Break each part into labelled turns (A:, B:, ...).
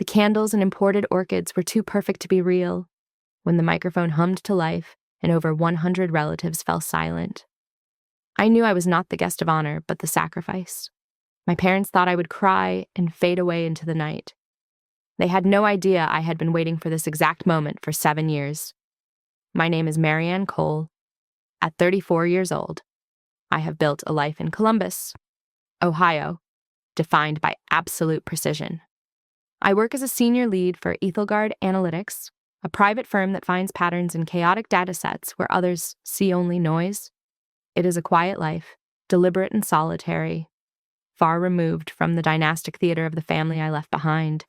A: The candles and imported orchids were too perfect to be real. When the microphone hummed to life and over 100 relatives fell silent, I knew I was not the guest of honor, but the sacrifice. My parents thought I would cry and fade away into the night. They had no idea I had been waiting for this exact moment for 7 years. My name is Marianne Cole. At 34 years old, I have built a life in Columbus, Ohio, defined by absolute precision. I work as a senior lead for Ethelgard Analytics, a private firm that finds patterns in chaotic data sets where others see only noise. It is a quiet life, deliberate and solitary, far removed from the dynastic theater of the family I left behind.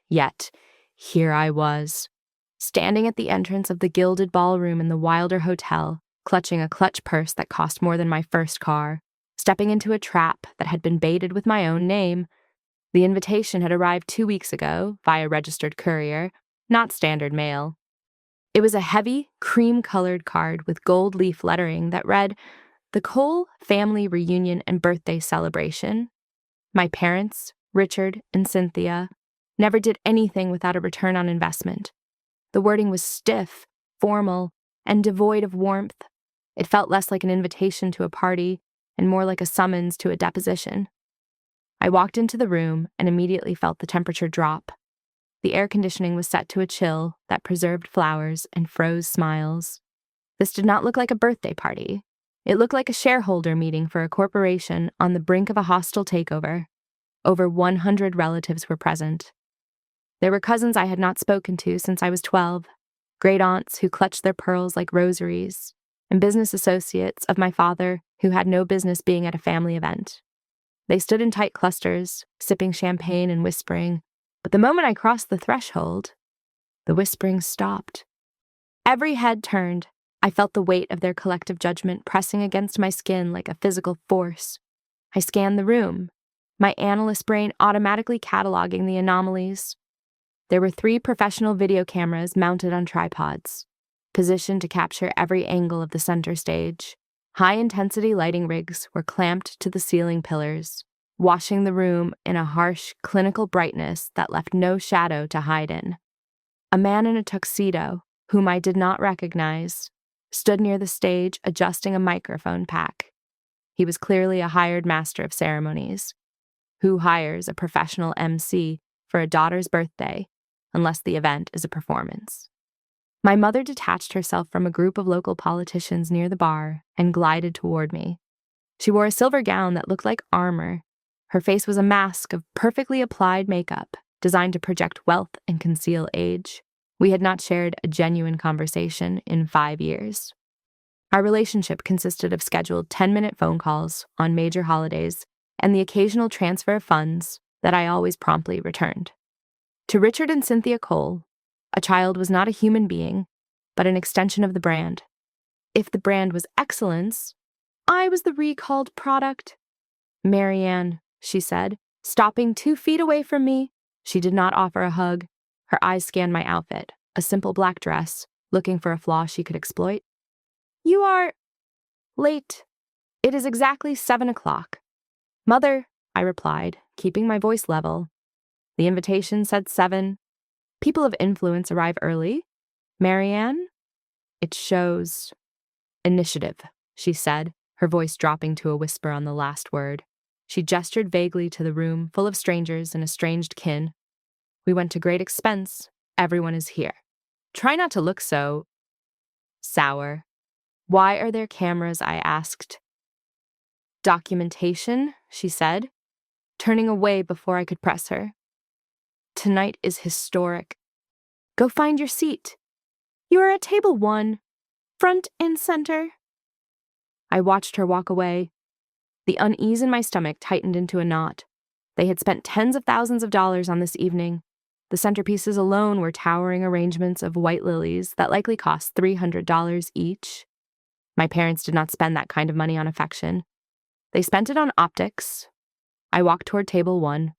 A: Yet, here I was, standing at the entrance of the gilded ballroom in the Wilder Hotel, clutching a clutch purse that cost more than my first car, stepping into a trap that had been baited with my own name. The invitation had arrived 2 weeks ago via registered courier, not standard mail. It was a heavy, cream-colored card with gold leaf lettering that read, "The Cole Family Reunion and Birthday Celebration." My parents, Richard and Cynthia, never did anything without a return on investment. The wording was stiff, formal, and devoid of warmth. It felt less like an invitation to a party and more like a summons to a deposition. I walked into the room and immediately felt the temperature drop. The air conditioning was set to a chill that preserved flowers and froze smiles. This did not look like a birthday party. It looked like a shareholder meeting for a corporation on the brink of a hostile takeover. Over 100 relatives were present. There were cousins I had not spoken to since I was 12, great aunts who clutched their pearls like rosaries, and business associates of my father who had no business being at a family event. They stood in tight clusters, sipping champagne and whispering, but the moment I crossed the threshold, the whispering stopped. Every head turned. I felt the weight of their collective judgment pressing against my skin like a physical force. I scanned the room, my analyst brain automatically cataloging the anomalies. There were 3 professional video cameras mounted on tripods, positioned to capture every angle of the center stage. High-intensity lighting rigs were clamped to the ceiling pillars, washing the room in a harsh, clinical brightness that left no shadow to hide in. A man in a tuxedo, whom I did not recognize, stood near the stage adjusting a microphone pack. He was clearly a hired master of ceremonies. Who hires a professional MC for a daughter's birthday unless the event is a performance? My mother detached herself from a group of local politicians near the bar and glided toward me. She wore a silver gown that looked like armor. Her face was a mask of perfectly applied makeup, designed to project wealth and conceal age. We had not shared a genuine conversation in 5 years. Our relationship consisted of scheduled 10-minute phone calls on major holidays and the occasional transfer of funds that I always promptly returned. To Richard and Cynthia Cole, a child was not a human being, but an extension of the brand. If the brand was excellence, I was the recalled product. "Marianne," she said, stopping 2 feet away from me. She did not offer a hug. Her eyes scanned my outfit, a simple black dress, looking for a flaw she could exploit. "You are late. It is exactly 7 o'clock. "Mother," I replied, keeping my voice level. The invitation said 7. People of influence arrive early. "Marianne?" "It shows initiative," she said, her voice dropping to a whisper on the last word. She gestured vaguely to the room full of strangers and estranged kin. "We went to great expense. Everyone is here. Try not to look so sour." "Why are there cameras?" I asked. "Documentation," she said, turning away before I could press her. "Tonight is historic. Go find your seat. You are at table 1, front and center." I watched her walk away. The unease in my stomach tightened into a knot. They had spent tens of thousands of dollars on this evening. The centerpieces alone were towering arrangements of white lilies that likely cost $300 each. My parents did not spend that kind of money on affection. They spent it on optics. I walked toward table 1,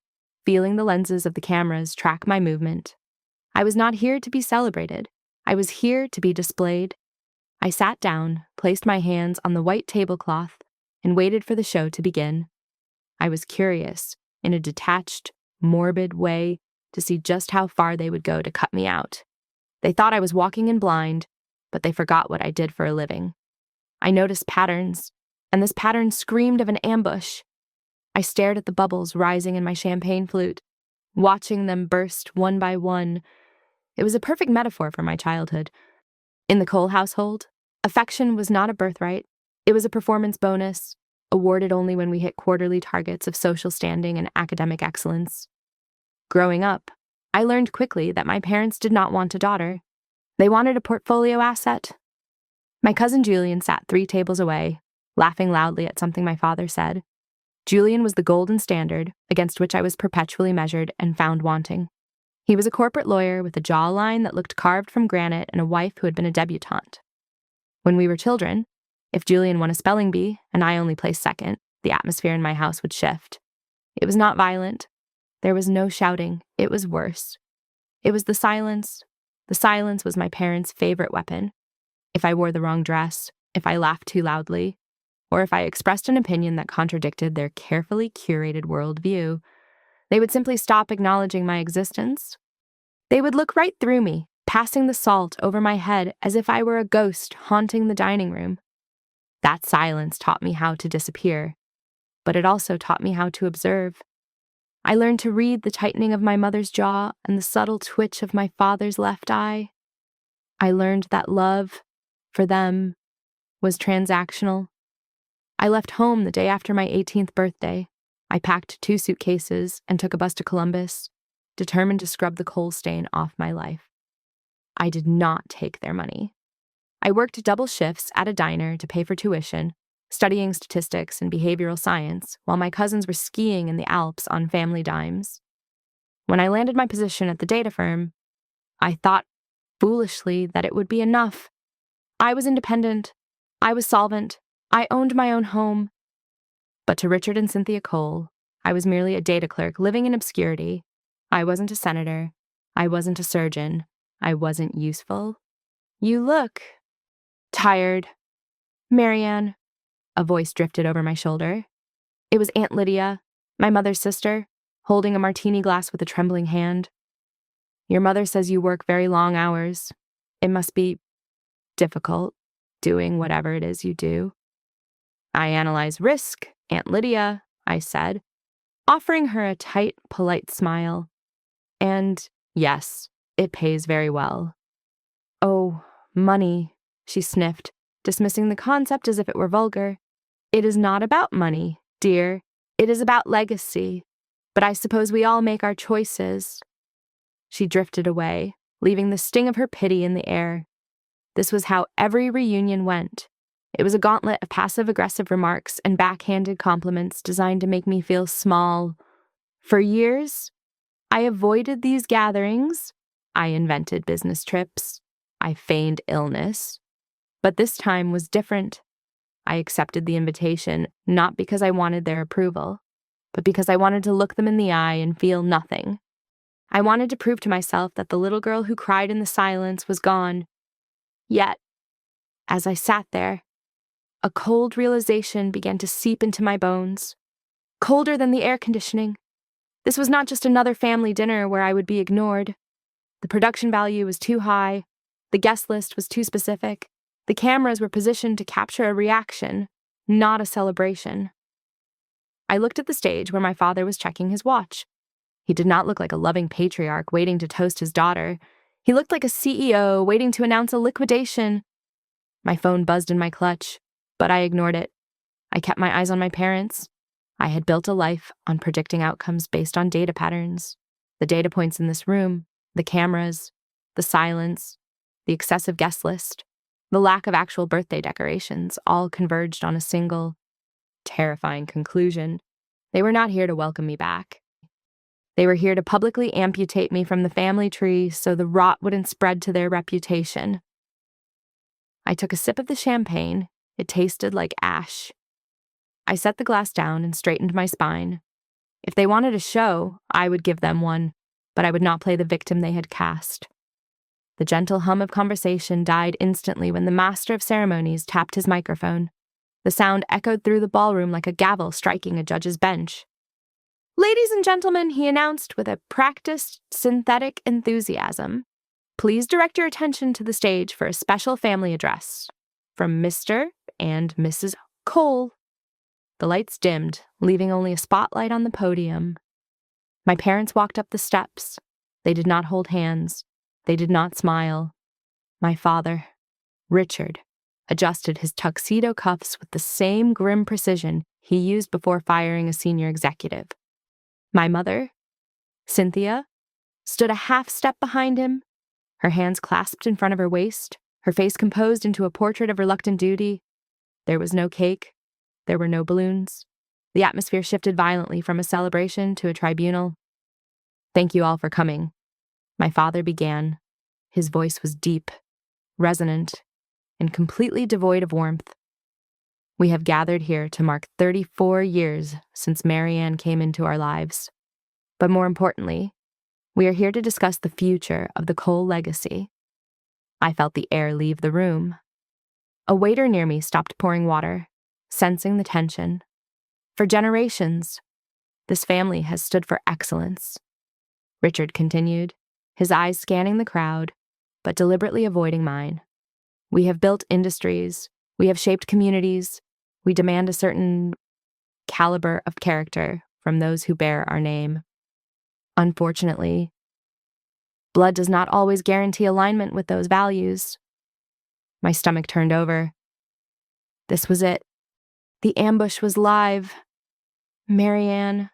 A: feeling the lenses of the cameras track my movement. I was not here to be celebrated. I was here to be displayed. I sat down, placed my hands on the white tablecloth, and waited for the show to begin. I was curious, in a detached, morbid way, to see just how far they would go to cut me out. They thought I was walking in blind, but they forgot what I did for a living. I noticed patterns, and this pattern screamed of an ambush. I stared at the bubbles rising in my champagne flute, watching them burst one by one. It was a perfect metaphor for my childhood. In the Cole household, affection was not a birthright. It was a performance bonus, awarded only when we hit quarterly targets of social standing and academic excellence. Growing up, I learned quickly that my parents did not want a daughter. They wanted a portfolio asset. My cousin Julian sat 3 tables away, laughing loudly at something my father said. Julian was the golden standard against which I was perpetually measured and found wanting. He was a corporate lawyer with a jawline that looked carved from granite and a wife who had been a debutante. When we were children, if Julian won a spelling bee and I only placed second, the atmosphere in my house would shift. It was not violent. There was no shouting. It was worse. It was the silence. The silence was my parents' favorite weapon. If I wore the wrong dress, if I laughed too loudly, or if I expressed an opinion that contradicted their carefully curated worldview, they would simply stop acknowledging my existence. They would look right through me, passing the salt over my head as if I were a ghost haunting the dining room. That silence taught me how to disappear, but it also taught me how to observe. I learned to read the tightening of my mother's jaw and the subtle twitch of my father's left eye. I learned that love, for them, was transactional. I left home the day after my 18th birthday. I packed 2 suitcases and took a bus to Columbus, determined to scrub the coal stain off my life. I did not take their money. I worked double shifts at a diner to pay for tuition, studying statistics and behavioral science, while my cousins were skiing in the Alps on family dimes. When I landed my position at the data firm, I thought foolishly that it would be enough. I was independent. I was solvent. I owned my own home. But to Richard and Cynthia Cole, I was merely a data clerk living in obscurity. I wasn't a senator. I wasn't a surgeon. I wasn't useful. You look tired. Marianne, a voice drifted over my shoulder. It was Aunt Lydia, my mother's sister, holding a martini glass with a trembling hand. Your mother says you work very long hours. It must be difficult, doing whatever it is you do. I analyze risk, Aunt Lydia, I said, offering her a tight, polite smile. And yes, it pays very well. Oh, money, she sniffed, dismissing the concept as if it were vulgar. It is not about money, dear. It is about legacy. But I suppose we all make our choices. She drifted away, leaving the sting of her pity in the air. This was how every reunion went. It was a gauntlet of passive-aggressive remarks and backhanded compliments designed to make me feel small. For years, I avoided these gatherings. I invented business trips. I feigned illness. But this time was different. I accepted the invitation, not because I wanted their approval, but because I wanted to look them in the eye and feel nothing. I wanted to prove to myself that the little girl who cried in the silence was gone. Yet, as I sat there, a cold realization began to seep into my bones. Colder than the air conditioning. This was not just another family dinner where I would be ignored. The production value was too high. The guest list was too specific. The cameras were positioned to capture a reaction, not a celebration. I looked at the stage where my father was checking his watch. He did not look like a loving patriarch waiting to toast his daughter. He looked like a CEO waiting to announce a liquidation. My phone buzzed in my clutch, but I ignored it. I kept my eyes on my parents. I had built a life on predicting outcomes based on data patterns. The data points in this room, the cameras, the silence, the excessive guest list, the lack of actual birthday decorations all converged on a single, terrifying conclusion. They were not here to welcome me back. They were here to publicly amputate me from the family tree so the rot wouldn't spread to their reputation. I took a sip of the champagne. It tasted like ash. I set the glass down and straightened my spine. If they wanted a show, I would give them one, but I would not play the victim they had cast. The gentle hum of conversation died instantly when the master of ceremonies tapped his microphone. The sound echoed through the ballroom like a gavel striking a judge's bench. Ladies and gentlemen, he announced with a practiced, synthetic enthusiasm, please direct your attention to the stage for a special family address from Mr. and Mrs. Cole. The lights dimmed, leaving only a spotlight on the podium. My parents walked up the steps. They did not hold hands. They did not smile. My father, Richard, adjusted his tuxedo cuffs with the same grim precision he used before firing a senior executive. My mother, Cynthia, stood a half step behind him, her hands clasped in front of her waist, her face composed into a portrait of reluctant duty. There was no cake. There were no balloons. The atmosphere shifted violently from a celebration to a tribunal. Thank you all for coming, my father began. His voice was deep, resonant, and completely devoid of warmth. We have gathered here to mark 34 years since Marianne came into our lives. But more importantly, we are here to discuss the future of the Cole legacy. I felt the air leave the room. A waiter near me stopped pouring water, sensing the tension. For generations, this family has stood for excellence. Richard continued, his eyes scanning the crowd, but deliberately avoiding mine. We have built industries. We have shaped communities. We demand a certain caliber of character from those who bear our name. Unfortunately, blood does not always guarantee alignment with those values. My stomach turned over. This was it. The ambush was live. Marianne.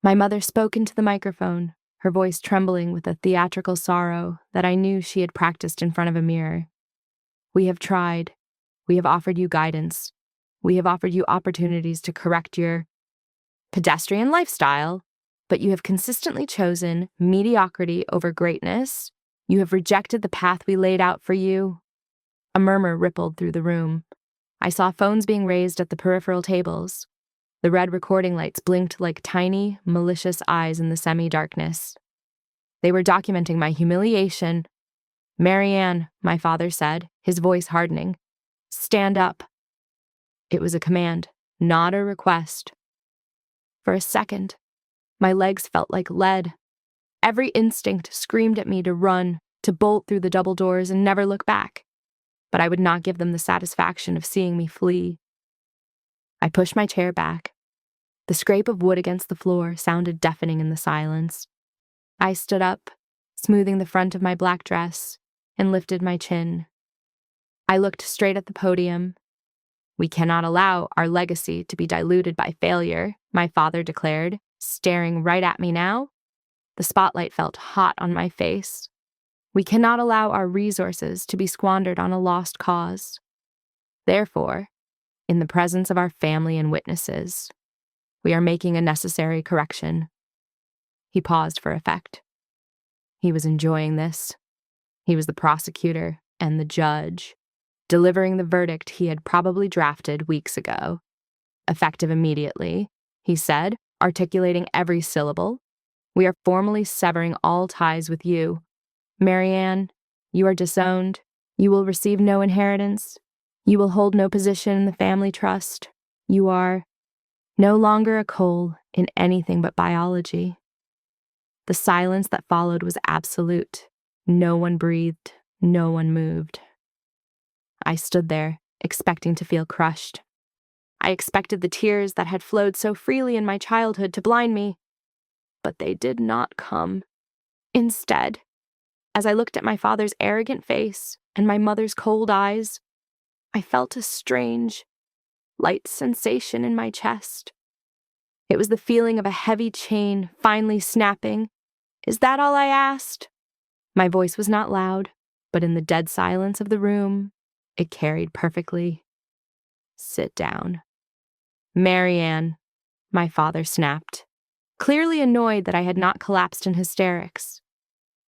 A: My mother spoke into the microphone, her voice trembling with a theatrical sorrow that I knew she had practiced in front of a mirror. We have tried. We have offered you guidance. We have offered you opportunities to correct your pedestrian lifestyle, but you have consistently chosen mediocrity over greatness. You have rejected the path we laid out for you. A murmur rippled through the room. I saw phones being raised at the peripheral tables. The red recording lights blinked like tiny, malicious eyes in the semi-darkness. They were documenting my humiliation. Marianne, my father said, his voice hardening. Stand up. It was a command, not a request. For a second, my legs felt like lead. Every instinct screamed at me to run, to bolt through the double doors and never look back. But I would not give them the satisfaction of seeing me flee. I pushed my chair back. The scrape of wood against the floor sounded deafening in the silence. I stood up, smoothing the front of my black dress, and lifted my chin. I looked straight at the podium. We cannot allow our legacy to be diluted by failure, my father declared, staring right at me now. The spotlight felt hot on my face. We cannot allow our resources to be squandered on a lost cause. Therefore, in the presence of our family and witnesses, we are making a necessary correction. He paused for effect. He was enjoying this. He was the prosecutor and the judge, delivering the verdict he had probably drafted weeks ago. Effective immediately, he said, articulating every syllable. We are formally severing all ties with you. Marianne, you are disowned. You will receive no inheritance. You will hold no position in the family trust. You are no longer a Cole in anything but biology. The silence that followed was absolute. No one breathed. No one moved. I stood there, expecting to feel crushed. I expected the tears that had flowed so freely in my childhood to blind me. But they did not come. Instead, as I looked at my father's arrogant face and my mother's cold eyes, I felt a strange, light sensation in my chest. It was the feeling of a heavy chain finally snapping. Is that all I asked? My voice was not loud, but in the dead silence of the room, it carried perfectly. Sit down. Marianne, my father snapped, clearly annoyed that I had not collapsed in hysterics.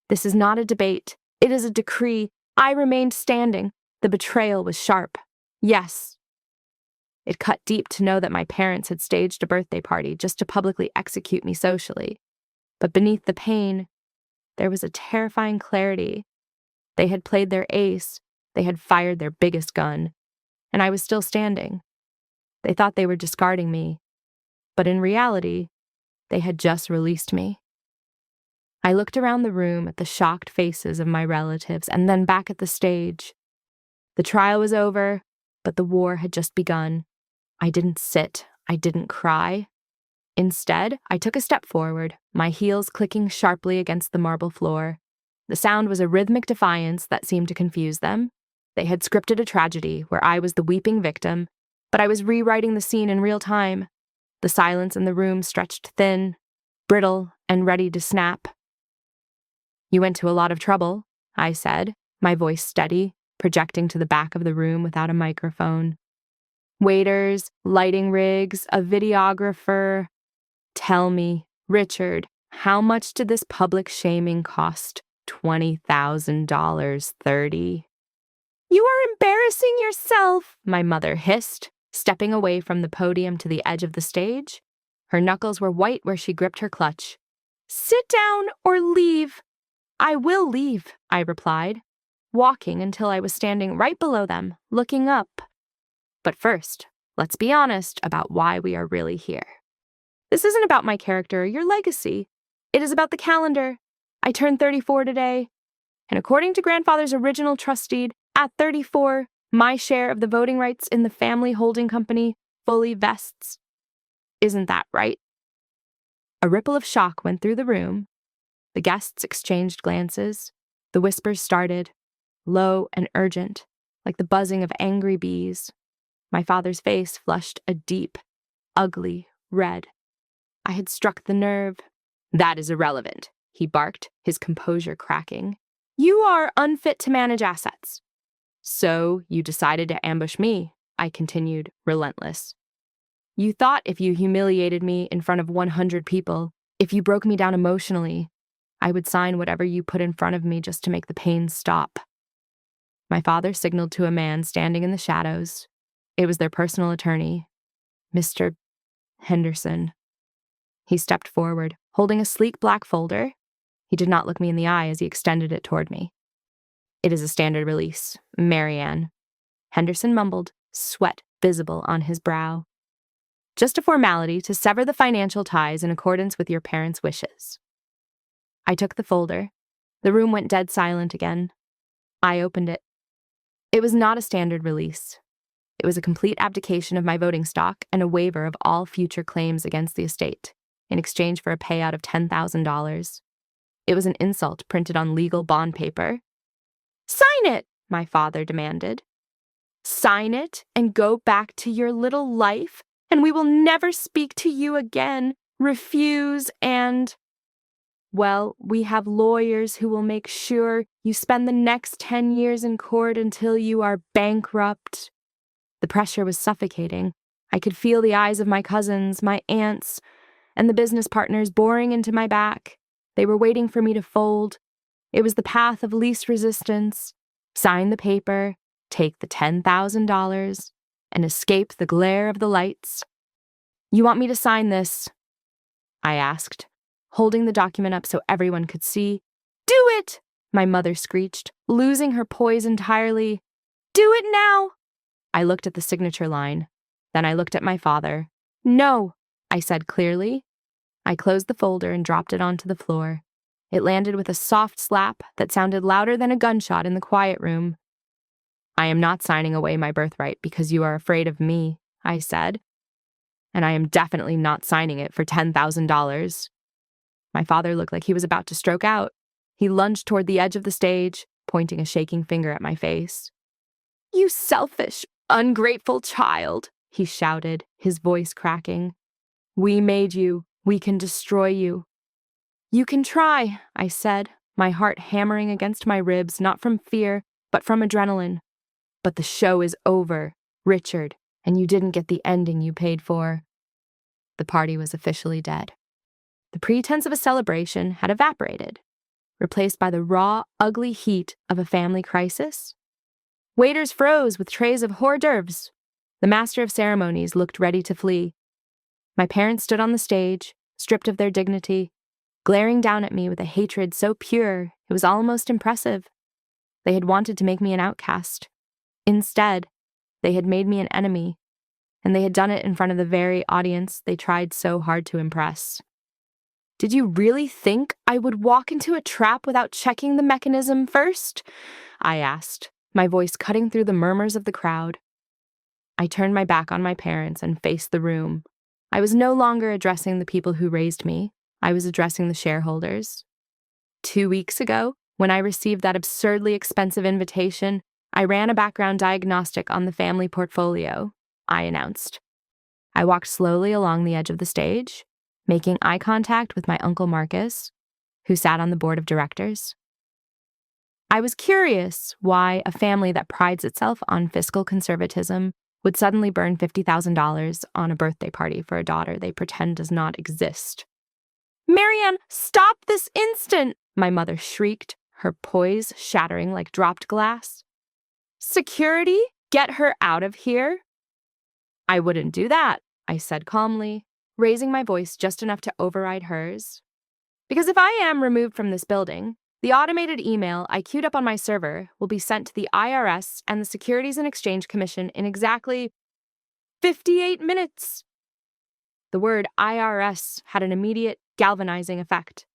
A: This is not a debate. It is a decree. I remained standing. The betrayal was sharp. Yes. It cut deep to know that my parents had staged a birthday party just to publicly execute me socially. But beneath the pain, there was a terrifying clarity. They had played their ace. They had fired their biggest gun. And I was still standing. They thought they were discarding me. But in reality, They had just released me. I looked around the room at the shocked faces of my relatives and then back at the stage. The trial was over, but the war had just begun. I didn't sit. I didn't cry. Instead, I took a step forward, my heels clicking sharply against the marble floor. The sound was a rhythmic defiance that seemed to confuse them. They had scripted a tragedy where I was the weeping victim, but I was rewriting the scene in real time. The silence in the room stretched thin, brittle, and ready to snap. "You went to a lot of trouble," I said, my voice steady, projecting to the back of the room without a microphone. Waiters, lighting rigs, a videographer. Tell me, Richard, how much did this public shaming cost? $20,000, 30. "You are embarrassing yourself," my mother hissed, stepping away from the podium to the edge of the stage. Her knuckles were white where she gripped her clutch. "Sit down or leave." "I will leave," I replied, walking until I was standing right below them, looking up. "But first, let's be honest about why we are really here. This isn't about my character or your legacy. It is about the calendar. I turned 34 today, and according to grandfather's original trust deed, at 34, my share of the voting rights in the family holding company fully vests. Isn't that right?" A ripple of shock went through the room. The guests exchanged glances. The whispers started, low and urgent, like the buzzing of angry bees. My father's face flushed a deep, ugly red. I had struck the nerve. "That is irrelevant," he barked, his composure cracking. "You are unfit to manage assets." "So you decided to ambush me," I continued, relentless. "You thought if you humiliated me in front of 100 people, if you broke me down emotionally, I would sign whatever you put in front of me just to make the pain stop." My father signaled to a man standing in the shadows. It was their personal attorney, Mr. Henderson. He stepped forward, holding a sleek black folder. He did not look me in the eye as he extended it toward me. "It is a standard release, Marianne." Henderson mumbled, sweat visible on his brow. "Just a formality to sever the financial ties in accordance with your parents' wishes." I took the folder. The room went dead silent again. I opened it. It was not a standard release. It was a complete abdication of my voting stock and a waiver of all future claims against the estate, in exchange for a payout of $10,000. It was an insult printed on legal bond paper. "Sign it," my father demanded. "Sign it and go back to your little life, and we will never speak to you again. Refuse and... Well, we have lawyers who will make sure you spend the next 10 years in court until you are bankrupt." The pressure was suffocating. I could feel the eyes of my cousins, my aunts, and the business partners boring into my back. They were waiting for me to fold. It was the path of least resistance. Sign the paper, take the $10,000, and escape the glare of the lights. "You want me to sign this?" I asked, holding the document up so everyone could see. "Do it!" my mother screeched, losing her poise entirely. "Do it now!" I looked at the signature line. Then I looked at my father. "No," I said clearly. I closed the folder and dropped it onto the floor. It landed with a soft slap that sounded louder than a gunshot in the quiet room. "I am not signing away my birthright because you are afraid of me," I said. "And I am definitely not signing it for $10,000. My father looked like he was about to stroke out. He lunged toward the edge of the stage, pointing a shaking finger at my face. "You selfish, ungrateful child," he shouted, his voice cracking. "We made you. We can destroy you." "You can try," I said, my heart hammering against my ribs, not from fear, but from adrenaline. "But the show is over, Richard, and you didn't get the ending you paid for." The party was officially dead. The pretense of a celebration had evaporated, replaced by the raw, ugly heat of a family crisis. Waiters froze with trays of hors d'oeuvres. The master of ceremonies looked ready to flee. My parents stood on the stage, stripped of their dignity, glaring down at me with a hatred so pure it was almost impressive. They had wanted to make me an outcast. Instead, they had made me an enemy, and they had done it in front of the very audience they tried so hard to impress. Did you really think I would walk into a trap without checking the mechanism first? I asked, my voice cutting through the murmurs of the crowd. I turned my back on my parents and faced the room. I was no longer addressing the people who raised me. I was addressing the shareholders. 2 weeks ago, when I received that absurdly expensive invitation, I ran a background diagnostic on the family portfolio, I announced. I walked slowly along the edge of the stage, making eye contact with my Uncle Marcus, who sat on the board of directors. I was curious why a family that prides itself on fiscal conservatism would suddenly burn $50,000 on a birthday party for a daughter they pretend does not exist. "Marianne, stop this instant!" my mother shrieked, her poise shattering like dropped glass. "Security, get her out of here." "I wouldn't do that," I said calmly, raising my voice just enough to override hers. "Because if I am removed from this building, the automated email I queued up on my server will be sent to the IRS and the Securities and Exchange Commission in exactly 58 minutes. The word IRS had an immediate, galvanizing effect.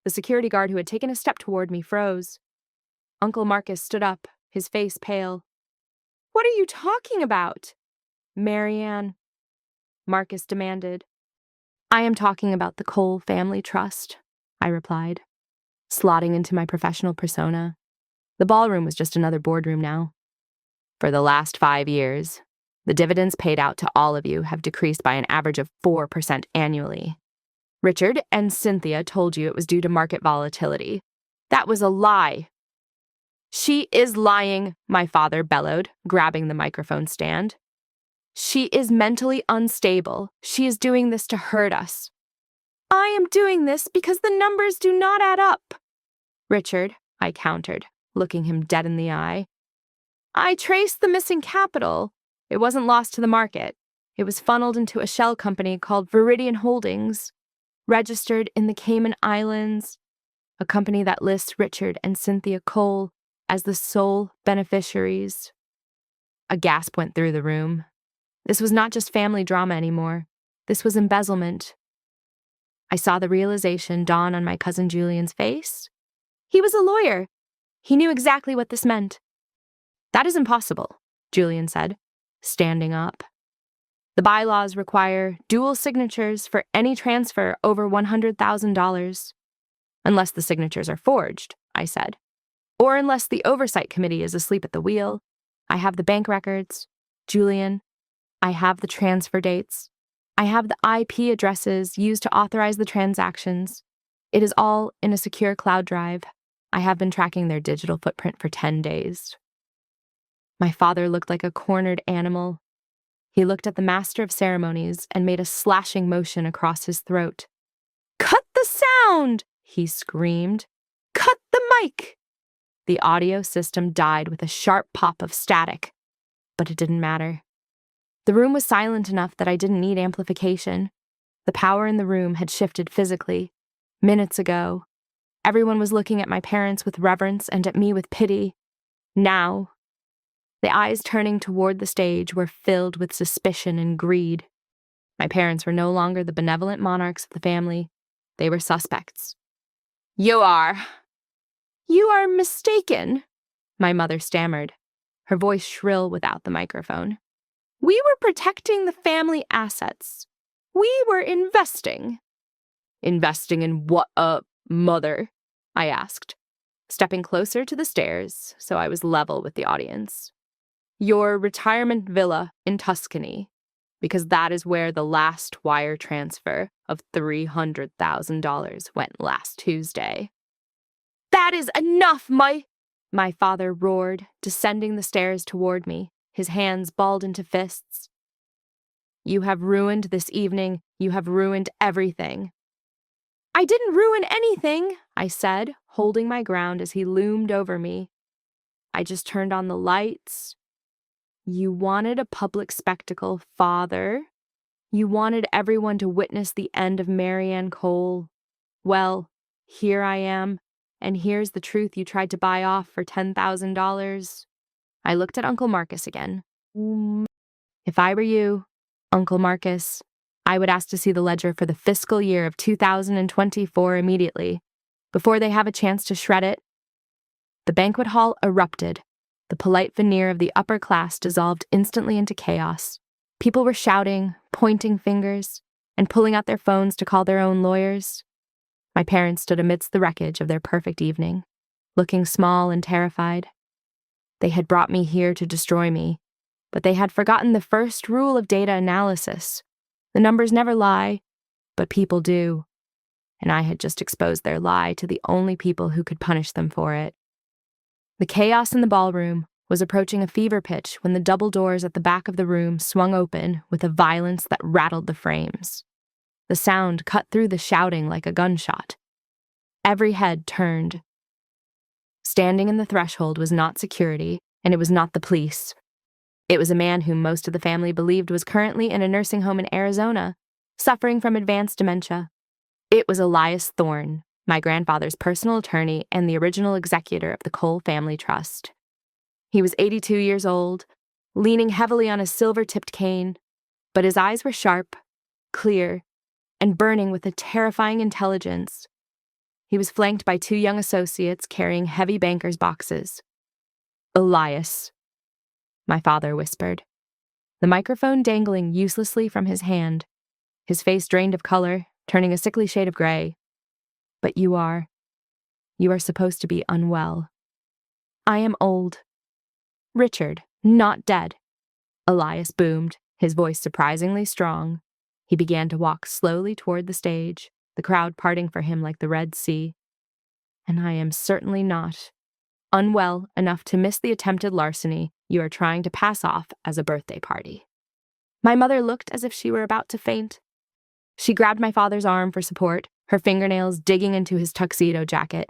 A: The security guard who had taken a step toward me froze. Uncle Marcus stood up, his face pale. "What are you talking about?" "Marianne," Marcus demanded. "I am talking about the Cole Family Trust," I replied, slotting into my professional persona. The ballroom was just another boardroom now. "For the last 5 years, the dividends paid out to all of you have decreased by an average of 4% annually. Richard and Cynthia told you it was due to market volatility. That was a lie." "She is lying," my father bellowed, grabbing the microphone stand. "She is mentally unstable. She is doing this to hurt us." "I am doing this because the numbers do not add up." "Richard," I countered, looking him dead in the eye. "I traced the missing capital. It wasn't lost to the market. It was funneled into a shell company called Viridian Holdings, registered in the Cayman Islands, a company that lists Richard and Cynthia Cole as the sole beneficiaries." A gasp went through the room. This was not just family drama anymore. This was embezzlement. I saw the realization dawn on my cousin Julian's face. He was a lawyer. He knew exactly what this meant. "That is impossible," Julian said, standing up. "The bylaws require dual signatures for any transfer over $100,000. "Unless the signatures are forged," I said. "Or unless the oversight committee is asleep at the wheel. I have the bank records. Julian, I have the transfer dates. I have the IP addresses used to authorize the transactions. It is all in a secure cloud drive. I have been tracking their digital footprint for 10 days. My father looked like a cornered animal. He looked at the master of ceremonies and made a slashing motion across his throat. "Cut the sound!" he screamed. "Cut the mic!" The audio system died with a sharp pop of static, but it didn't matter. The room was silent enough that I didn't need amplification. The power in the room had shifted physically. Minutes ago, everyone was looking at my parents with reverence and at me with pity. Now, the eyes turning toward the stage were filled with suspicion and greed. My parents were no longer the benevolent monarchs of the family. They were suspects. "You are mistaken," my mother stammered, her voice shrill without the microphone. "We were protecting the family assets. We were investing." "Investing in what, mother?" I asked, stepping closer to the stairs so I was level with the audience. "Your retirement villa in Tuscany, because that is where the last wire transfer of $300,000 went last Tuesday." "That is enough, my father roared, descending the stairs toward me, his hands balled into fists. "You have ruined this evening. You have ruined everything." "I didn't ruin anything," I said, holding my ground as he loomed over me. "I just turned on the lights." "You wanted a public spectacle, father. You wanted everyone to witness the end of Marianne Cole. Well, here I am, and here's the truth you tried to buy off for $10,000. I looked at Uncle Marcus again. "If I were you, Uncle Marcus, I would ask to see the ledger for the fiscal year of 2024 immediately, before they have a chance to shred it. The banquet hall erupted. The polite veneer of the upper class dissolved instantly into chaos. People were shouting, pointing fingers, and pulling out their phones to call their own lawyers. My parents stood amidst the wreckage of their perfect evening, looking small and terrified. They had brought me here to destroy me, but they had forgotten the first rule of data analysis. The numbers never lie, but people do. And I had just exposed their lie to the only people who could punish them for it. The chaos in the ballroom was approaching a fever pitch when the double doors at the back of the room swung open with a violence that rattled the frames. The sound cut through the shouting like a gunshot. Every head turned. Standing in the threshold was not security, and it was not the police. It was a man whom most of the family believed was currently in a nursing home in Arizona, suffering from advanced dementia. It was Elias Thorne, my grandfather's personal attorney and the original executor of the Cole Family Trust. He was 82 years old, leaning heavily on a silver-tipped cane, but his eyes were sharp, clear, and burning with a terrifying intelligence. He was flanked by two young associates carrying heavy banker's boxes. "Elias," my father whispered, the microphone dangling uselessly from his hand, his face drained of color, turning a sickly shade of gray. "But you are supposed to be unwell." "I am old." "Richard, not dead," Elias boomed, his voice surprisingly strong. He began to walk slowly toward the stage, the crowd parting for him like the Red Sea. "And I am certainly not unwell enough to miss the attempted larceny you are trying to pass off as a birthday party." My mother looked as if she were about to faint. She grabbed my father's arm for support, her fingernails digging into his tuxedo jacket.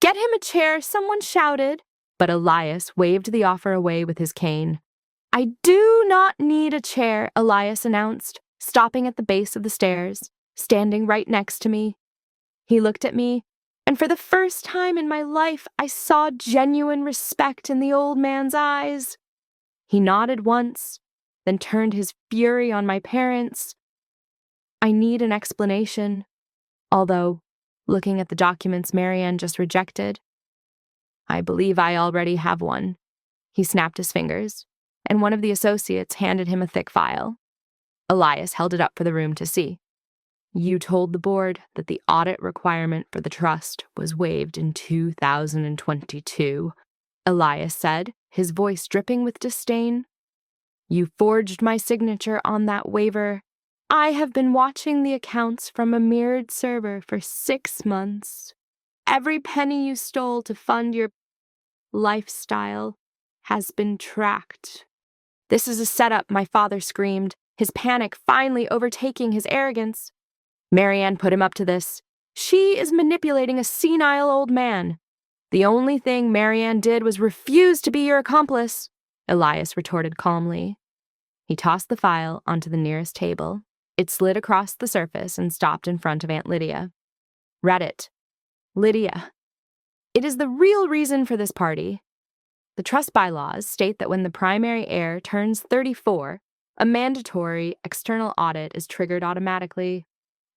A: "Get him a chair," someone shouted, but Elias waved the offer away with his cane. "I do not need a chair," Elias announced, stopping at the base of the stairs, standing right next to me. He looked at me, and for the first time in my life, I saw genuine respect in the old man's eyes. He nodded once, then turned his fury on my parents. I need an explanation, although, looking at the documents Marianne just rejected, I believe I already have one. He snapped his fingers, and one of the associates handed him a thick file. Elias held it up for the room to see. "You told the board that the audit requirement for the trust was waived in 2022, Elias said, his voice dripping with disdain. "You forged my signature on that waiver. I have been watching the accounts from a mirrored server for 6 months. Every penny you stole to fund your lifestyle has been tracked." "This is a setup," my father screamed, his panic finally overtaking his arrogance. "Marianne put him up to this. She is manipulating a senile old man. The only thing Marianne did was refuse to be your accomplice," Elias retorted calmly. He tossed the file onto the nearest table. It slid across the surface and stopped in front of Aunt Lydia. "Read it." "Lydia, it is the real reason for this party. The trust bylaws state that when the primary heir turns 34, a mandatory external audit is triggered automatically.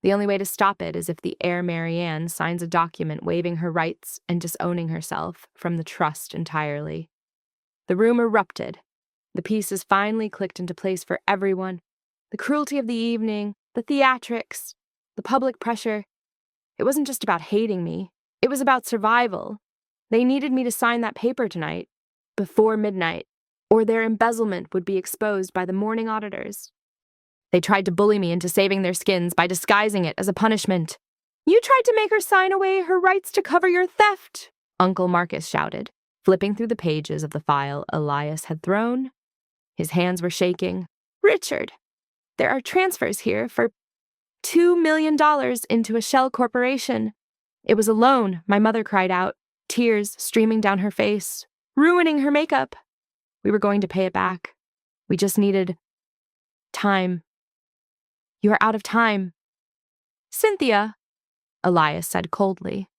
A: The only way to stop it is if the heir Marianne signs a document waiving her rights and disowning herself from the trust entirely." The room erupted. The pieces finally clicked into place for everyone. The cruelty of the evening, the theatrics, the public pressure. It wasn't just about hating me. It was about survival. They needed me to sign that paper tonight, before midnight, or their embezzlement would be exposed by the morning auditors. They tried to bully me into saving their skins by disguising it as a punishment. "You tried to make her sign away her rights to cover your theft," Uncle Marcus shouted, flipping through the pages of the file Elias had thrown. His hands were shaking. "Richard, there are transfers here for $2 million into a shell corporation." "It was a loan," my mother cried out, tears streaming down her face, ruining her makeup. "We were going to pay it back. We just needed time." "You are out of time." "Cynthia," Elias said coldly.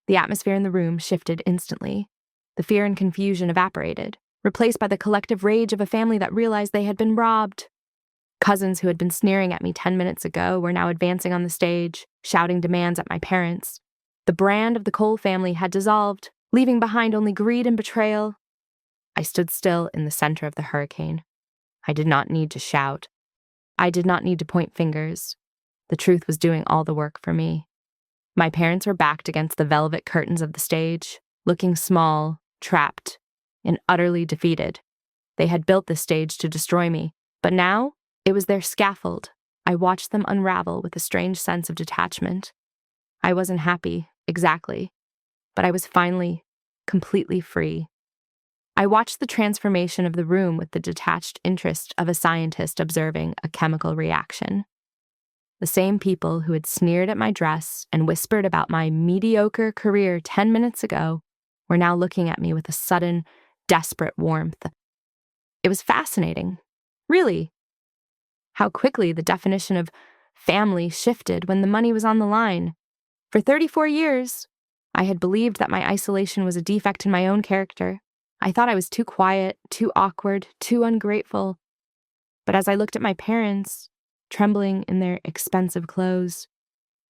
A: The atmosphere in the room shifted instantly. The fear and confusion evaporated, replaced by the collective rage of a family that realized they had been robbed. Cousins who had been sneering at me 10 minutes ago were now advancing on the stage, shouting demands at my parents. The brand of the Cole family had dissolved, leaving behind only greed and betrayal. I stood still in the center of the hurricane. I did not need to shout. I did not need to point fingers. The truth was doing all the work for me. My parents were backed against the velvet curtains of the stage, looking small, trapped, and utterly defeated. They had built the stage to destroy me, but now it was their scaffold. I watched them unravel with a strange sense of detachment. I wasn't happy, exactly, but I was finally completely free. I watched the transformation of the room with the detached interest of a scientist observing a chemical reaction. The same people who had sneered at my dress and whispered about my mediocre career 10 minutes ago were now looking at me with a sudden, desperate warmth. It was fascinating, really, how quickly the definition of family shifted when the money was on the line. For 34 years, I had believed that my isolation was a defect in my own character. I thought I was too quiet, too awkward, too ungrateful. But as I looked at my parents, trembling in their expensive clothes,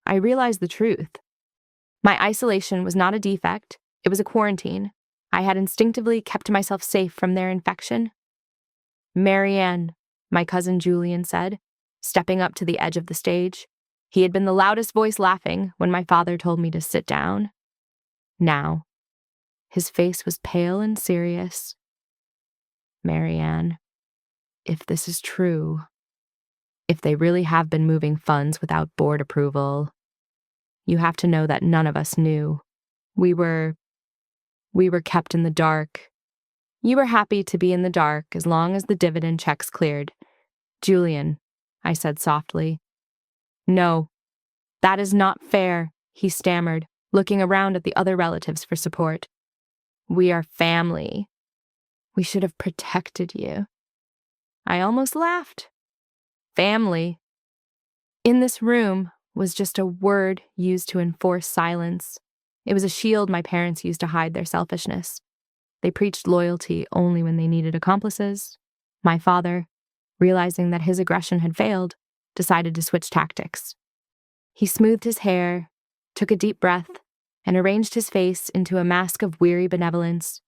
A: I realized the truth. My isolation was not a defect, it was a quarantine. I had instinctively kept myself safe from their infection. "Marianne," my cousin Julian said, stepping up to the edge of the stage. He had been the loudest voice laughing when my father told me to sit down. Now, his face was pale and serious. "Marianne, if this is true, if they really have been moving funds without board approval, you have to know that none of us knew. We were kept in the dark. You were happy to be in the dark as long as the dividend checks cleared." "Julian," I said softly. "No, that is not fair," he stammered, looking around at the other relatives for support. "We are family. We should have protected you." I almost laughed. Family. In this room was just a word used to enforce silence. It was a shield my parents used to hide their selfishness. They preached loyalty only when they needed accomplices. My father, realizing that his aggression had failed, decided to switch tactics. He smoothed his hair, took a deep breath, and arranged his face into a mask of weary benevolence.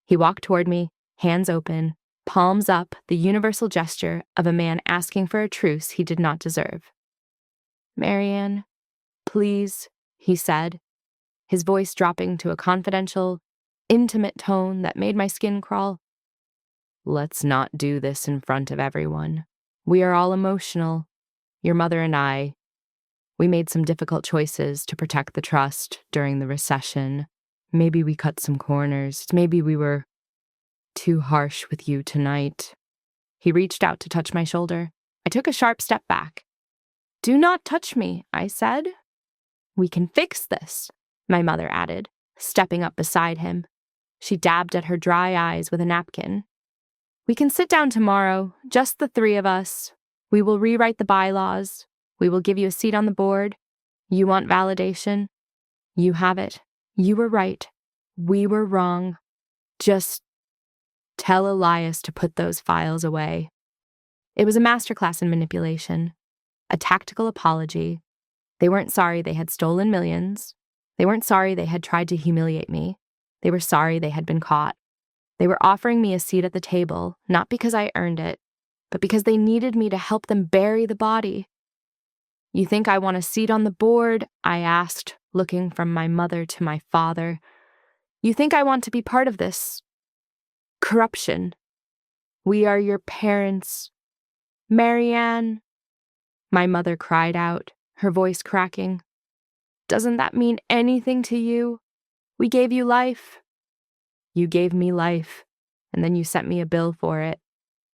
A: He walked toward me, hands open, palms up, the universal gesture of a man asking for a truce he did not deserve. "Marianne, please," he said, his voice dropping to a confidential, intimate tone that made my skin crawl. "Let's not do this in front of everyone. We are all emotional. Your mother and I. We made some difficult choices to protect the trust during the recession. Maybe we cut some corners. Maybe we were too harsh with you tonight." He reached out to touch my shoulder. I took a sharp step back. "Do not touch me," I said. "We can fix this," my mother added, stepping up beside him. She dabbed at her dry eyes with a napkin. "We can sit down tomorrow, just the three of us. We will rewrite the bylaws. We will give you a seat on the board. You want validation? You have it. You were right. We were wrong. Just tell Elias to put those files away." It was a masterclass in manipulation, a tactical apology. They weren't sorry they had stolen millions. They weren't sorry they had tried to humiliate me. They were sorry they had been caught. They were offering me a seat at the table, not because I earned it, but because they needed me to help them bury the body. "You think I want a seat on the board?" I asked, looking from my mother to my father. "You think I want to be part of this corruption? We are your parents." "Marianne," my mother cried out, her voice cracking. "Doesn't that mean anything to you? We gave you life." "You gave me life, and then you sent me a bill for it,"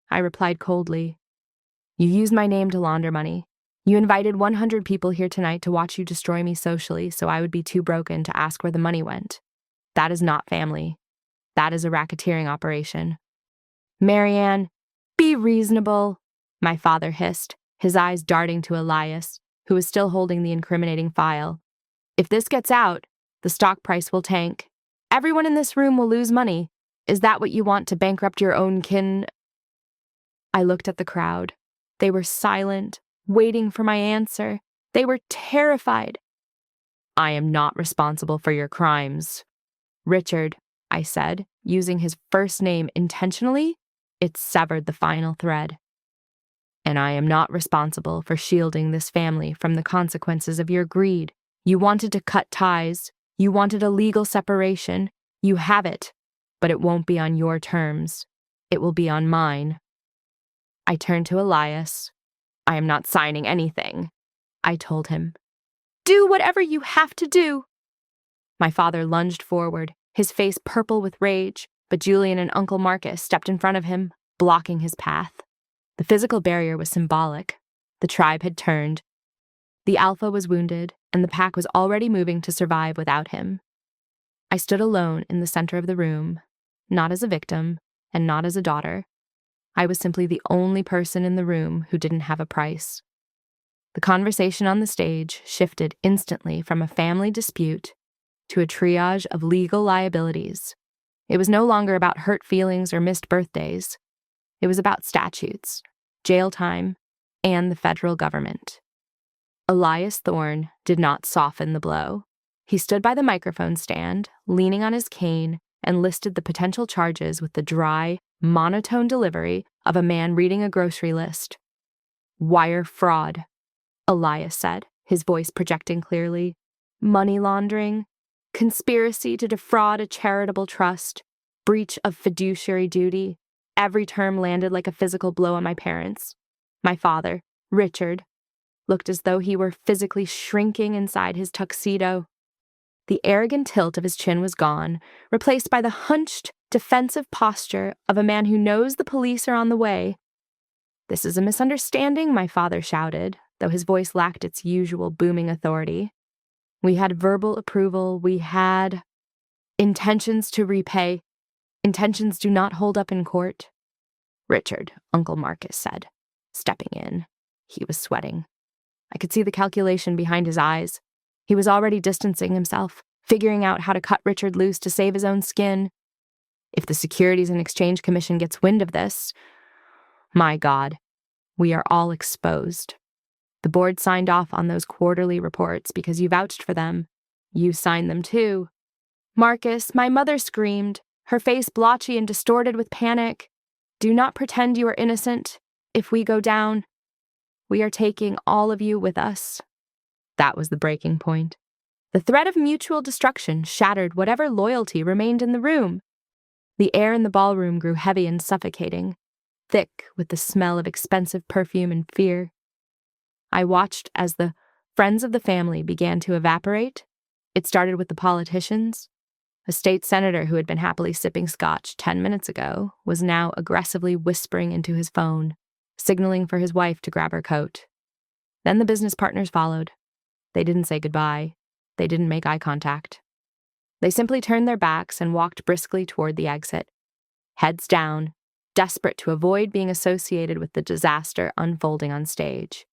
A: I replied coldly. "You used my name to launder money. You invited 100 people here tonight to watch you destroy me socially so I would be too broken to ask where the money went. That is not family. That is a racketeering operation." "Marianne, be reasonable," my father hissed, his eyes darting to Elias, who was still holding the incriminating file. "If this gets out, the stock price will tank. Everyone in this room will lose money. Is that what you want, to bankrupt your own kin?" I looked at the crowd. They were silent, waiting for my answer. They were terrified. I am not responsible for your crimes. Richard, I said, using his first name intentionally. It severed the final thread. And I am not responsible for shielding this family from the consequences of your greed. You wanted to cut ties. You wanted a legal separation. You have it, but it won't be on your terms. It will be on mine. I turned to Elias. I am not signing anything, I told him. Do whatever you have to do. My father lunged forward, his face purple with rage, but Julian and Uncle Marcus stepped in front of him, blocking his path. The physical barrier was symbolic. The tribe had turned. The alpha was wounded, and the pack was already moving to survive without him. I stood alone in the center of the room, not as a victim, and not as a daughter. I was simply the only person in the room who didn't have a price. The conversation on the stage shifted instantly from a family dispute to a triage of legal liabilities. It was no longer about hurt feelings or missed birthdays. It was about statutes, jail time, and the federal government. Elias Thorne did not soften the blow. He stood by the microphone stand, leaning on his cane, and listed the potential charges with the dry, monotone delivery of a man reading a grocery list. Wire fraud, Elias said, his voice projecting clearly. Money laundering, conspiracy to defraud a charitable trust, breach of fiduciary duty. Every term landed like a physical blow on my parents. My father, Richard, looked as though he were physically shrinking inside his tuxedo. The arrogant tilt of his chin was gone, replaced by the hunched, defensive posture of a man who knows the police are on the way. This is a misunderstanding, my father shouted, though his voice lacked its usual booming authority. We had verbal approval. We had intentions to repay. Intentions do not hold up in court. Richard, Uncle Marcus said, stepping in. He was sweating. I could see the calculation behind his eyes. He was already distancing himself, figuring out how to cut Richard loose to save his own skin. If the Securities and Exchange Commission gets wind of this, my God, we are all exposed. The board signed off on those quarterly reports because you vouched for them. You signed them too. Marcus, my mother screamed, her face blotchy and distorted with panic. Do not pretend you are innocent. If we go down, we are taking all of you with us. That was the breaking point. The threat of mutual destruction shattered whatever loyalty remained in the room. The air in the ballroom grew heavy and suffocating, thick with the smell of expensive perfume and fear. I watched as the friends of the family began to evaporate. It started with the politicians. A state senator who had been happily sipping scotch 10 minutes ago was now aggressively whispering into his phone, signaling for his wife to grab her coat. Then the business partners followed. They didn't say goodbye. They didn't make eye contact. They simply turned their backs and walked briskly toward the exit, heads down, desperate to avoid being associated with the disaster unfolding on stage.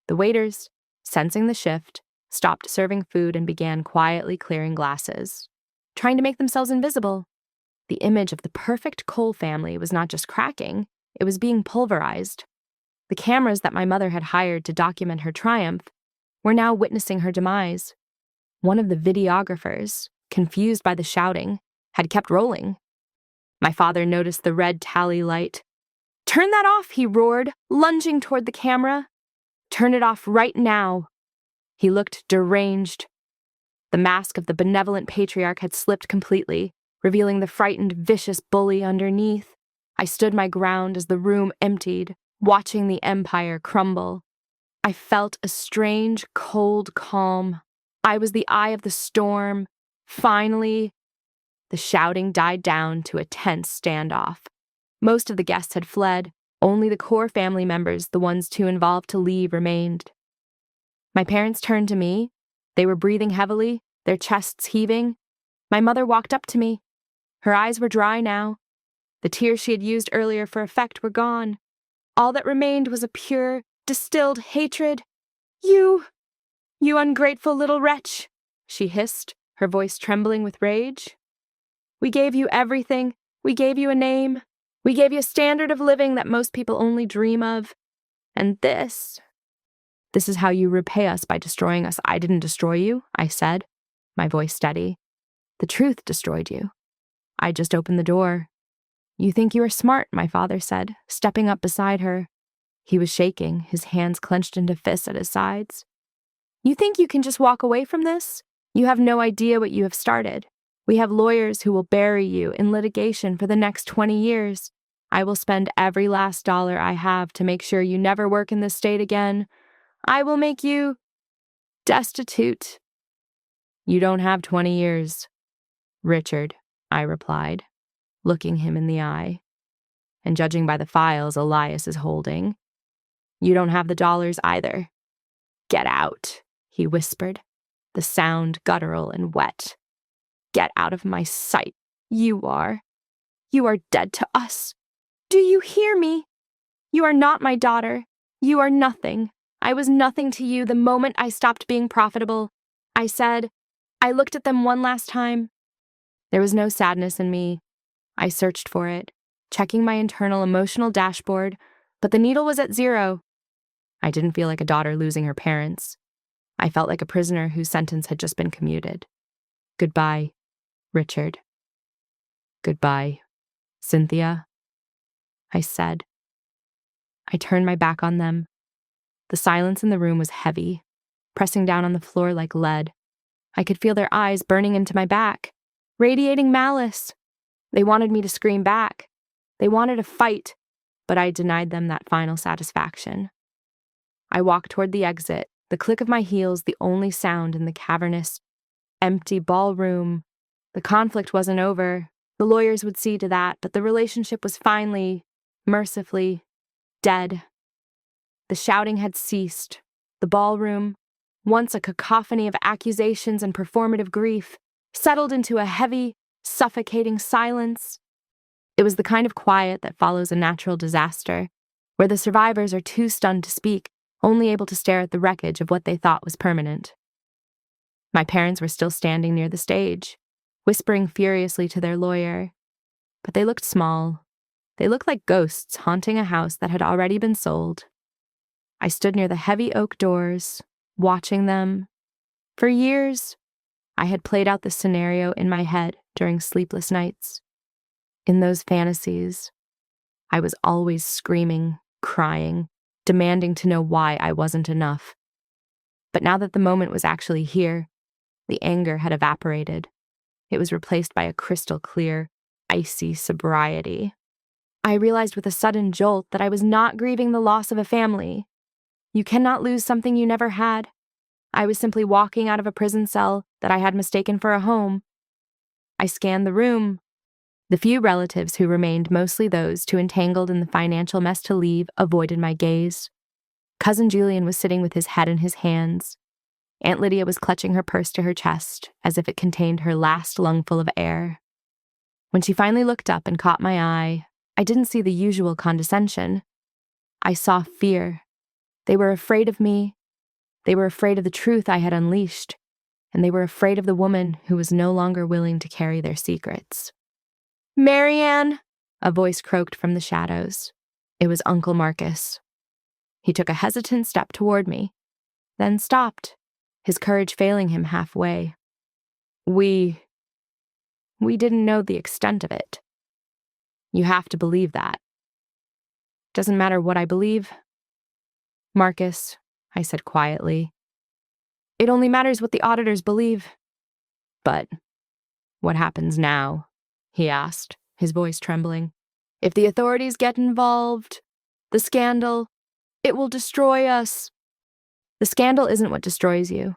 A: The waiters, sensing the shift, stopped serving food and began quietly clearing glasses, trying to make themselves invisible. The image of the perfect Cole family was not just cracking, it was being pulverized. The cameras that my mother had hired to document her triumph were now witnessing her demise. One of the videographers, confused by the shouting, had kept rolling. My father noticed the red tally light. Turn that off, he roared, lunging toward the camera. Turn it off right now. He looked deranged. The mask of the benevolent patriarch had slipped completely, revealing the frightened, vicious bully underneath. I stood my ground as the room emptied, watching the empire crumble. I felt a strange, cold calm. I was the eye of the storm. Finally, the shouting died down to a tense standoff. Most of the guests had fled. Only the core family members, the ones too involved to leave, remained. My parents turned to me. They were breathing heavily, their chests heaving. My mother walked up to me. Her eyes were dry now. The tears she had used earlier for effect were gone. All that remained was a pure, distilled hatred. You ungrateful little wretch, she hissed, her voice trembling with rage. We gave you everything. We gave you a name. We gave you a standard of living that most people only dream of. And this is how you repay us by destroying us. I didn't destroy you, I said, my voice steady. The truth destroyed you. I just opened the door. You think you are smart, my father said, stepping up beside her. He was shaking, his hands clenched into fists at his sides. You think you can just walk away from this? You have no idea what you have started. We have lawyers who will bury you in litigation for the next 20 years. I will spend every last dollar I have to make sure you never work in this state again. I will make you destitute. You don't have 20 years, Richard, I replied, looking him in the eye. And judging by the files Elias is holding, you don't have the dollars either. Get out, he whispered, the sound guttural and wet. Get out of my sight. You are dead to us. Do you hear me? You are not my daughter. You are nothing. I was nothing to you the moment I stopped being profitable. I said. I looked at them one last time. There was no sadness in me. I searched for it, checking my internal emotional dashboard, but the needle was at 0. I didn't feel like a daughter losing her parents. I felt like a prisoner whose sentence had just been commuted. Goodbye, Richard. Goodbye, Cynthia, I said. I turned my back on them. The silence in the room was heavy, pressing down on the floor like lead. I could feel their eyes burning into my back, radiating malice. They wanted me to scream back. They wanted to fight, but I denied them that final satisfaction. I walked toward the exit, the click of my heels the only sound in the cavernous, empty ballroom. The conflict wasn't over. The lawyers would see to that, but the relationship was finally, mercifully, dead. The shouting had ceased. The ballroom, once a cacophony of accusations and performative grief, settled into a heavy, suffocating silence. It was the kind of quiet that follows a natural disaster, where the survivors are too stunned to speak, only able to stare at the wreckage of what they thought was permanent. My parents were still standing near the stage, whispering furiously to their lawyer, but they looked small. They looked like ghosts haunting a house that had already been sold. I stood near the heavy oak doors, watching them. For years, I had played out this scenario in my head during sleepless nights. In those fantasies, I was always screaming, crying, demanding to know why I wasn't enough. But now that the moment was actually here, the anger had evaporated. It was replaced by a crystal clear, icy sobriety. I realized with a sudden jolt that I was not grieving the loss of a family. You cannot lose something you never had. I was simply walking out of a prison cell that I had mistaken for a home. I scanned the room. The few relatives who remained, mostly those too entangled in the financial mess to leave, avoided my gaze. Cousin Julian was sitting with his head in his hands. Aunt Lydia was clutching her purse to her chest, as if it contained her last lungful of air. When she finally looked up and caught my eye, I didn't see the usual condescension. I saw fear. They were afraid of me. They were afraid of the truth I had unleashed, and they were afraid of the woman who was no longer willing to carry their secrets. "Marianne," a voice croaked from the shadows. It was Uncle Marcus. He took a hesitant step toward me, then stopped, his courage failing him halfway. We didn't know the extent of it. You have to believe that. Doesn't matter what I believe. Marcus, I said quietly. It only matters what the auditors believe. But what happens now? He asked, his voice trembling. If the authorities get involved, the scandal, it will destroy us. The scandal isn't what destroys you,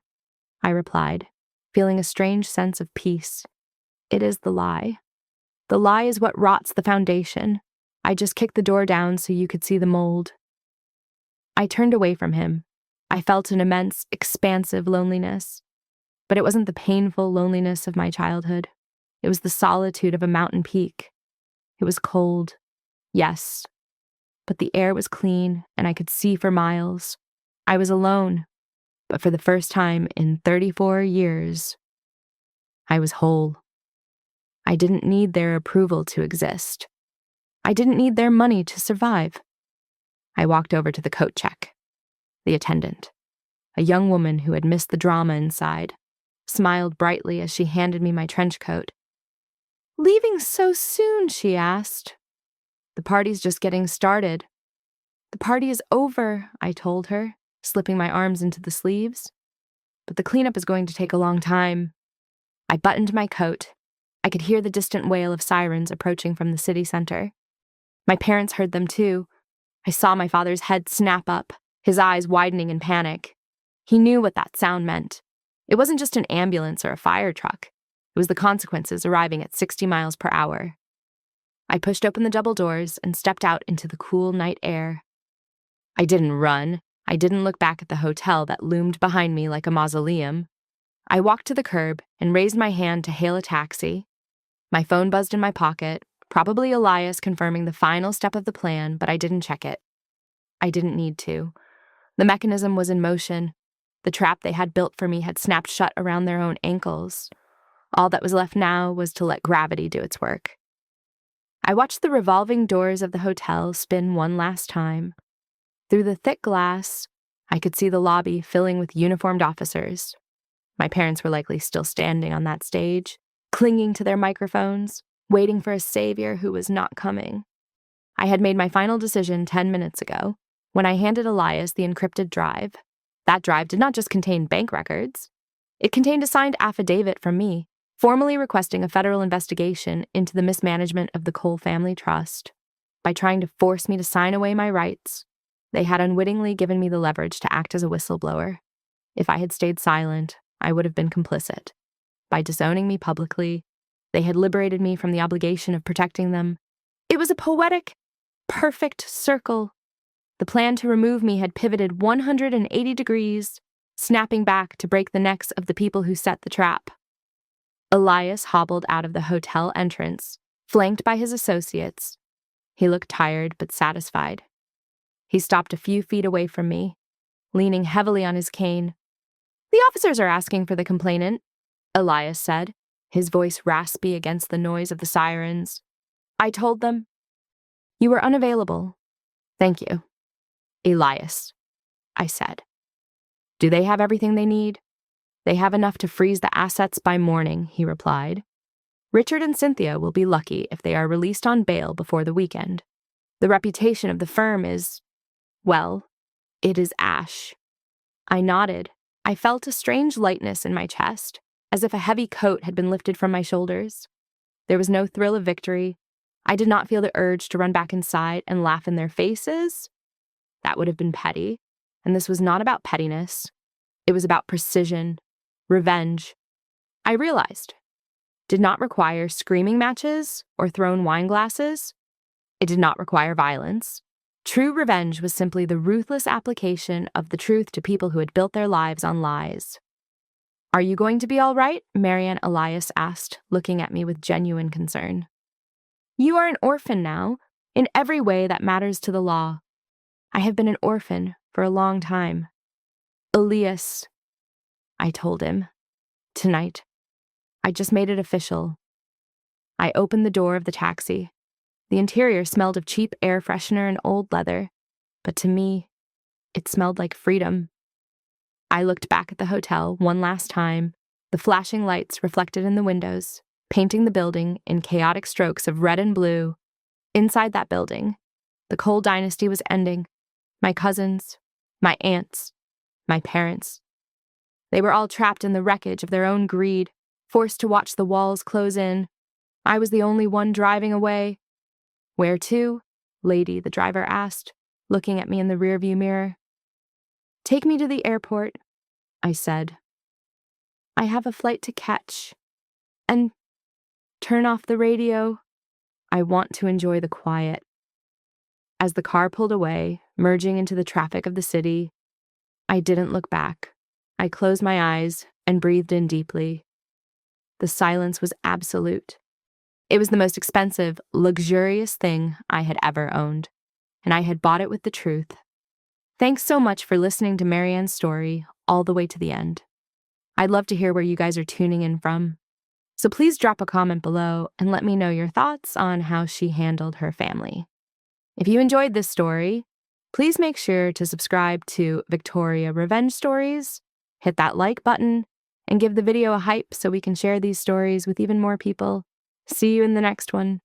A: I replied, feeling a strange sense of peace. It is the lie. The lie is what rots the foundation. I just kicked the door down so you could see the mold. I turned away from him. I felt an immense, expansive loneliness. But it wasn't the painful loneliness of my childhood. It was the solitude of a mountain peak. It was cold, yes, but the air was clean and I could see for miles. I was alone, but for the first time in 34 years, I was whole. I didn't need their approval to exist. I didn't need their money to survive. I walked over to the coat check. The attendant, a young woman who had missed the drama inside, smiled brightly as she handed me my trench coat. "Leaving so soon?" she asked. "The party's just getting started." "The party is over," I told her, slipping my arms into the sleeves. "But the cleanup is going to take a long time." I buttoned my coat. I could hear the distant wail of sirens approaching from the city center. My parents heard them too. I saw my father's head snap up, his eyes widening in panic. He knew what that sound meant. It wasn't just an ambulance or a fire truck. It was the consequences arriving at 60 miles per hour. I pushed open the double doors and stepped out into the cool night air. I didn't run. I didn't look back at the hotel that loomed behind me like a mausoleum. I walked to the curb and raised my hand to hail a taxi. My phone buzzed in my pocket, probably Elias confirming the final step of the plan, but I didn't check it. I didn't need to. The mechanism was in motion. The trap they had built for me had snapped shut around their own ankles. All that was left now was to let gravity do its work. I watched the revolving doors of the hotel spin one last time. Through the thick glass, I could see the lobby filling with uniformed officers. My parents were likely still standing on that stage, clinging to their microphones, waiting for a savior who was not coming. I had made my final decision 10 minutes ago, when I handed Elias the encrypted drive. That drive did not just contain bank records. It contained a signed affidavit from me, formally requesting a federal investigation into the mismanagement of the Cole family trust. By trying to force me to sign away my rights, they had unwittingly given me the leverage to act as a whistleblower. If I had stayed silent, I would have been complicit. By disowning me publicly, they had liberated me from the obligation of protecting them. It was a poetic, perfect circle. The plan to remove me had pivoted 180 degrees, snapping back to break the necks of the people who set the trap. Elias hobbled out of the hotel entrance, flanked by his associates. He looked tired but satisfied. He stopped a few feet away from me, leaning heavily on his cane. "The officers are asking for the complainant," Elias said, his voice raspy against the noise of the sirens. I told them, "You were unavailable. Thank you." "Elias," I said. "Do they have everything they need?" "They have enough to freeze the assets by morning," he replied. "Richard and Cynthia will be lucky if they are released on bail before the weekend. The reputation of the firm is, well, it is ash." I nodded. I felt a strange lightness in my chest, as if a heavy coat had been lifted from my shoulders. There was no thrill of victory. I did not feel the urge to run back inside and laugh in their faces. That would have been petty, and this was not about pettiness. It was about precision, revenge. I realized. Did not require screaming matches or thrown wine glasses. It did not require violence. True revenge was simply the ruthless application of the truth to people who had built their lives on lies. "Are you going to be all right?" Marianne Elias asked, looking at me with genuine concern. "You are an orphan now, in every way that matters to the law. I have been an orphan for a long time." "Elias," I told him. "Tonight. I just made it official." I opened the door of the taxi. The interior smelled of cheap air freshener and old leather, but to me, it smelled like freedom. I looked back at the hotel one last time, the flashing lights reflected in the windows, painting the building in chaotic strokes of red and blue. Inside that building, the Cole dynasty was ending. My cousins, my aunts, my parents. They were all trapped in the wreckage of their own greed, forced to watch the walls close in. I was the only one driving away. "Where to?" Lady, the driver asked, looking at me in the rearview mirror. "Take me to the airport," I said. "I have a flight to catch. And turn off the radio. I want to enjoy the quiet." As the car pulled away, merging into the traffic of the city, I didn't look back. I closed my eyes and breathed in deeply. The silence was absolute. It was the most expensive, luxurious thing I had ever owned, and I had bought it with the truth. Thanks so much for listening to Marianne's story all the way to the end. I'd love to hear where you guys are tuning in from. So please drop a comment below and let me know your thoughts on how she handled her family. If you enjoyed this story, Please make sure to subscribe to Victoria Revenge Stories, hit that like button, and give the video a hype so we can share these stories with even more people. See you in the next one.